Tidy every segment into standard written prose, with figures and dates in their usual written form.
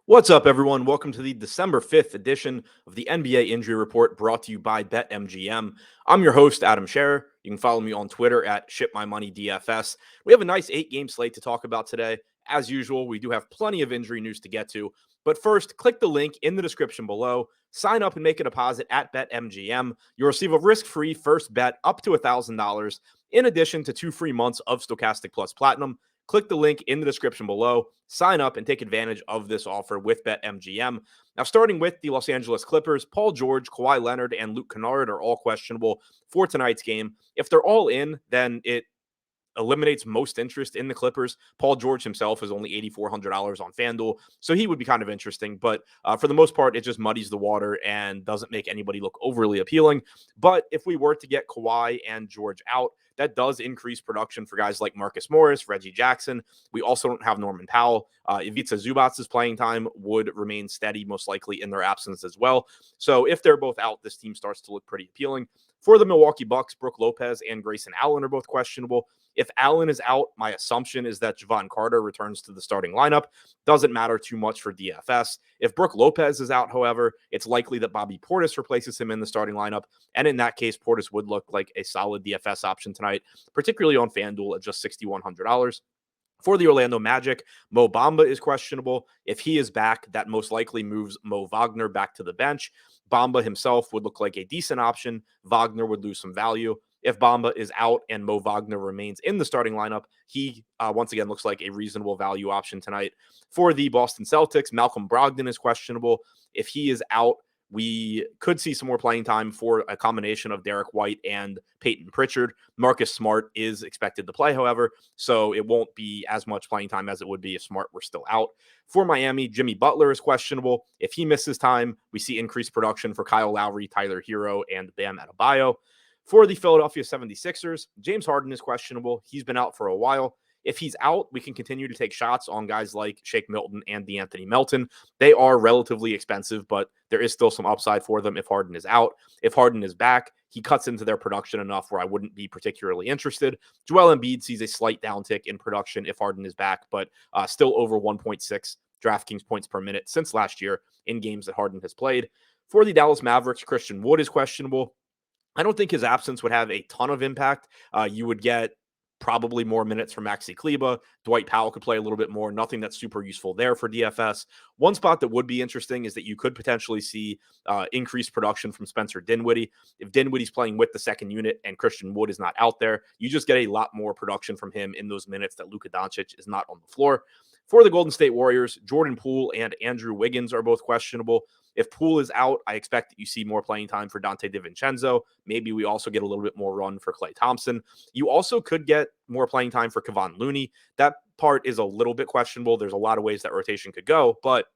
What's up, everyone? Welcome to the December 5th edition of the NBA Injury Report brought to you by BetMGM. I'm your host, Adam Scherer. You can follow me on Twitter at ShipMyMoneyDFS. We have a nice 8-game slate to talk about today. As usual, we do have plenty of injury news to get to. But first, click the link in the description below. Sign up and make a deposit at BetMGM. You'll receive a risk-free first bet up to $1,000, in addition to 2 free months of Stokastic Plus Platinum. Click the link in the description below, sign up, and take advantage of this offer with BetMGM. Now, starting with the Los Angeles Clippers, Paul George, Kawhi Leonard, and Luke Kennard are all questionable for tonight's game. If they're all in, then it eliminates most interest in the Clippers. Paul George himself is only $8,400 on FanDuel, so he would be kind of interesting. But for the most part, it just muddies the water and doesn't make anybody look overly appealing. But if we were to get Kawhi and George out, that does increase production for guys like Marcus Morris, Reggie Jackson. We also don't have Norman Powell. Ivica Zubac's playing time would remain steady, most likely in their absence as well. So if they're both out, this team starts to look pretty appealing. For the Milwaukee Bucks, Brook Lopez and Grayson Allen are both questionable. If Allen is out, my assumption is that Javon Carter returns to the starting lineup. Doesn't matter too much for DFS. If Brook Lopez is out, however, it's likely that Bobby Portis replaces him in the starting lineup. And in that case, Portis would look like a solid DFS option tonight, particularly on FanDuel at just $6,100. For the Orlando Magic, Mo Bamba is questionable. If he is back, that most likely moves Mo Wagner back to the bench. Bamba himself would look like a decent option. Wagner would lose some value. If Bamba is out and Mo Wagner remains in the starting lineup, he once again looks like a reasonable value option tonight. For the Boston Celtics, Malcolm Brogdon is questionable. If he is out, we could see some more playing time for a combination of Derek White and Peyton Pritchard. Marcus Smart is expected to play, however, so it won't be as much playing time as it would be if Smart were still out. For Miami, Jimmy Butler is questionable. If he misses time, we see increased production for Kyle Lowry, Tyler Hero, and Bam Adebayo. For the Philadelphia 76ers, James Harden is questionable. He's been out for a while. If he's out, we can continue to take shots on guys like Shake Milton and DeAnthony Melton. They are relatively expensive, but there is still some upside for them if Harden is out. If Harden is back, he cuts into their production enough where I wouldn't be particularly interested. Joel Embiid sees a slight downtick in production if Harden is back, but still over 1.6 DraftKings points per minute since last year in games that Harden has played. For the Dallas Mavericks, Christian Wood is questionable. I don't think his absence would have a ton of impact. You would get probably more minutes from Maxi Kleba. Dwight Powell could play a little bit more. Nothing that's super useful there for DFS. One spot that would be interesting is that you could potentially see increased production from Spencer Dinwiddie. If Dinwiddie's playing with the second unit and Christian Wood is not out there, you just get a lot more production from him in those minutes that Luka Doncic is not on the floor. For the Golden State Warriors, Jordan Poole and Andrew Wiggins are both questionable. If Poole is out, I expect that you see more playing time for Dante DiVincenzo. Maybe we also get a little bit more run for Klay Thompson. You also could get more playing time for Kevon Looney. That part is a little bit questionable. There's a lot of ways that rotation could go, but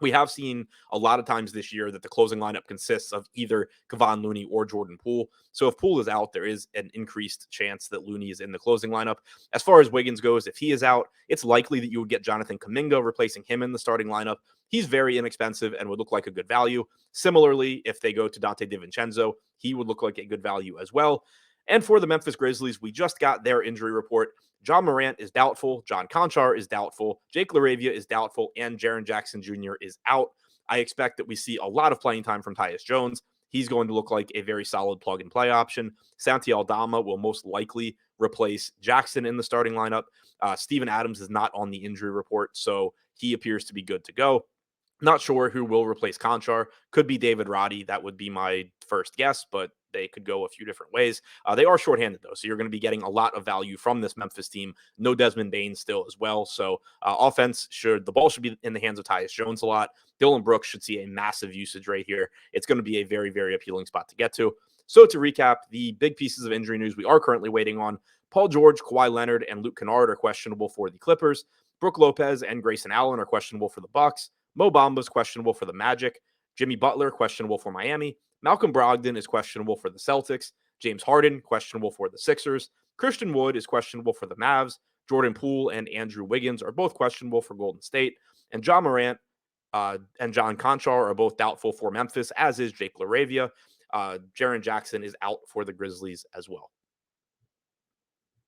we have seen a lot of times this year that the closing lineup consists of either Kevon Looney or Jordan Poole. So if Poole is out, there is an increased chance that Looney is in the closing lineup. As far as Wiggins goes, if he is out, it's likely that you would get Jonathan Kuminga replacing him in the starting lineup. He's very inexpensive and would look like a good value. Similarly, if they go to Dante DiVincenzo, he would look like a good value as well. And for the Memphis Grizzlies, we just got their injury report. John Morant is doubtful. John Conchar is doubtful. Jake LaRavia is doubtful. And Jaren Jackson Jr. is out. I expect that we see a lot of playing time from Tyus Jones. He's going to look like a very solid plug-and-play option. Santi Aldama will most likely replace Jackson in the starting lineup. Steven Adams is not on the injury report, so he appears to be good to go. Not sure who will replace Conchar. Could be David Roddy. That would be my first guess, but they could go a few different ways. They are shorthanded, though, so you're going to be getting a lot of value from this Memphis team. No Desmond Bane still as well. So offense, the ball should be in the hands of Tyus Jones a lot. Dillon Brooks should see a massive usage right here. It's going to be a very, very appealing spot to get to. So to recap, the big pieces of injury news we are currently waiting on: Paul George, Kawhi Leonard, and Luke Kennard are questionable for the Clippers. Brook Lopez and Grayson Allen are questionable for the Bucks. Mo Bamba is questionable for the Magic. Jimmy Butler, questionable for Miami. Malcolm Brogdon is questionable for the Celtics. James Harden, questionable for the Sixers. Christian Wood is questionable for the Mavs. Jordan Poole and Andrew Wiggins are both questionable for Golden State. And John Morant and John Conchar are both doubtful for Memphis, as is Jake LaRavia. Jaren Jackson is out for the Grizzlies as well.